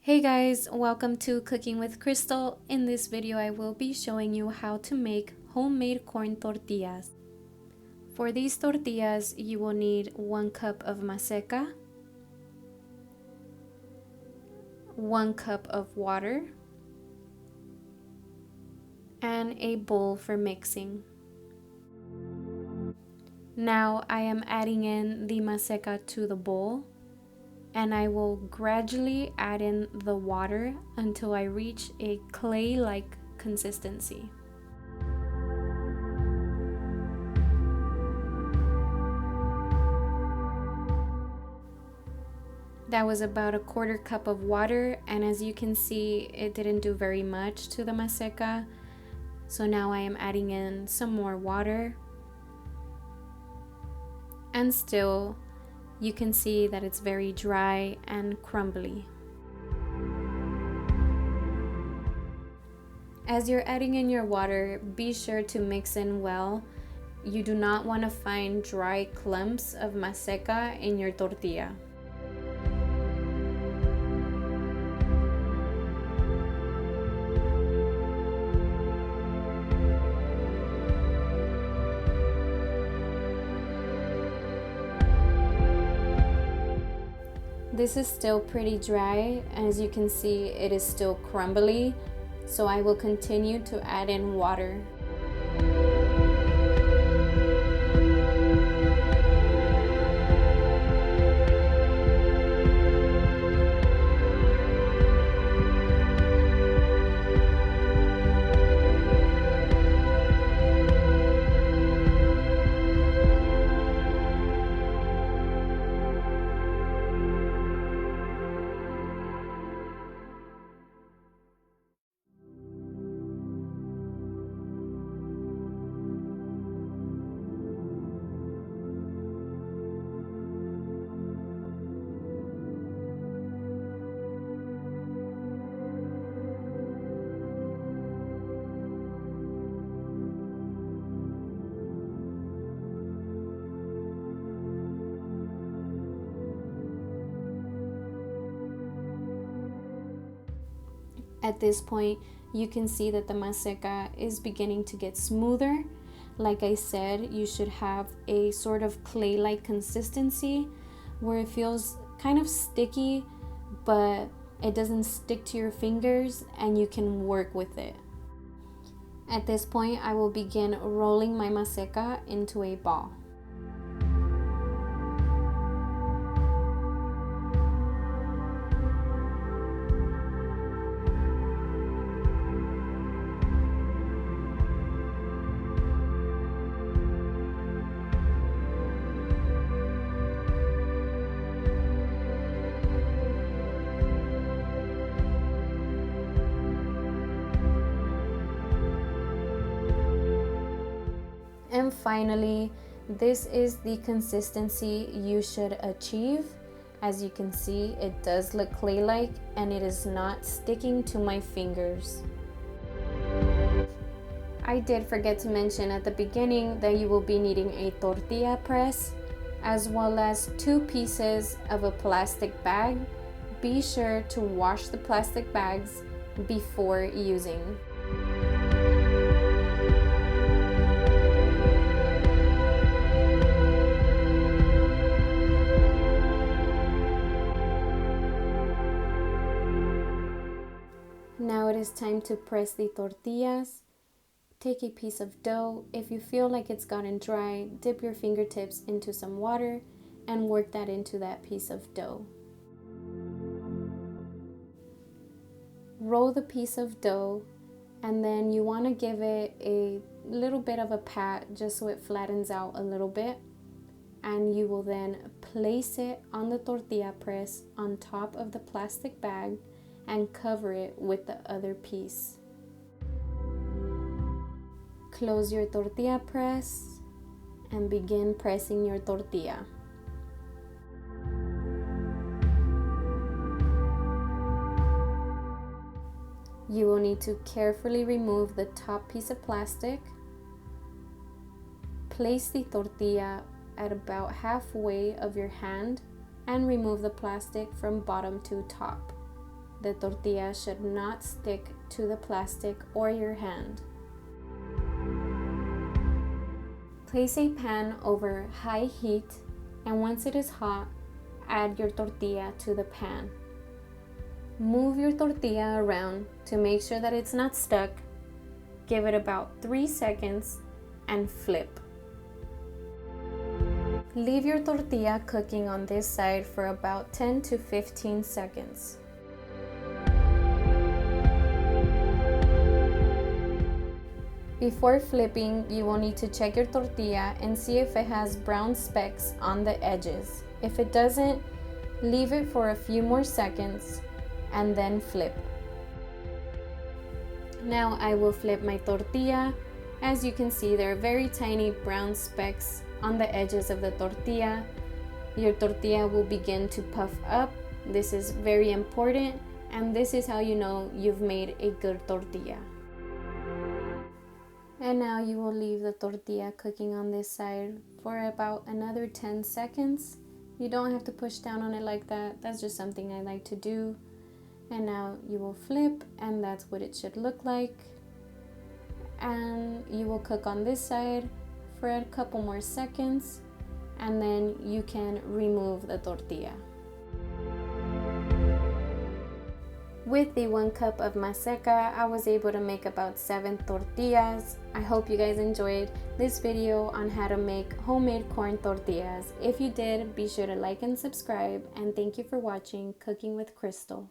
Hey guys, welcome to Cooking with Crystal. In this video, I will be showing you how to make homemade corn tortillas. For these tortillas, you will need 1 cup of maseca, 1 cup of water, and a bowl for mixing. Now I am adding in the maseca to the bowl, and I will gradually add in the water until I reach a clay-like consistency. That was about a 1/4 cup of water, and as you can see, it didn't do very much to the maseca. So now I am adding in some more water, and still you can see that it's very dry and crumbly. As you're adding in your water, be sure to mix in well. You do not want to find dry clumps of maseca in your tortilla. This is still pretty dry, and as you can see, it is still crumbly, so I will continue to add in water. At this point, you can see that the maseca is beginning to get smoother. Like I said, you should have a sort of clay-like consistency where it feels kind of sticky, but it doesn't stick to your fingers and you can work with it. At this point, I will begin rolling my maseca into a ball. And finally, this is the consistency you should achieve. As you can see, it does look clay-like and it is not sticking to my fingers. I did forget to mention at the beginning that you will be needing a tortilla press as well as 2 pieces of a plastic bag. Be sure to wash the plastic bags before using. Now it is time to press the tortillas. Take a piece of dough. If you feel like it's gotten dry, dip your fingertips into some water and work that into that piece of dough. Roll the piece of dough, and then you want to give it a little bit of a pat just so it flattens out a little bit. And you will then place it on the tortilla press on top of the plastic bag and cover it with the other piece. Close your tortilla press and begin pressing your tortilla. You will need to carefully remove the top piece of plastic. Place the tortilla at about halfway of your hand and remove the plastic from bottom to top. the tortilla should not stick to the plastic or your hand. Place a pan over high heat, and once it is hot, add your tortilla to the pan. Move your tortilla around to make sure that it's not stuck. Give it about 3 seconds and flip. Leave your tortilla cooking on this side for about 10 to 15 seconds. Before flipping, you will need to check your tortilla and see if it has brown specks on the edges. If it doesn't, leave it for a few more seconds and then flip. Now I will flip my tortilla. As you can see, there are very tiny brown specks on the edges of the tortilla. Your tortilla will begin to puff up. This is very important, and this is how you know you've made a good tortilla. And now you will leave the tortilla cooking on this side for about another 10 seconds. You don't have to push down on it like that. That's just something I like to do. And now you will flip, and that's what it should look like. And you will cook on this side for a couple more seconds, and then you can remove the tortilla. With the 1 cup of Maseca, I was able to make about 7 tortillas. I hope you guys enjoyed this video on how to make homemade corn tortillas. If you did, be sure to like and subscribe, and thank you for watching Cooking with Crystal.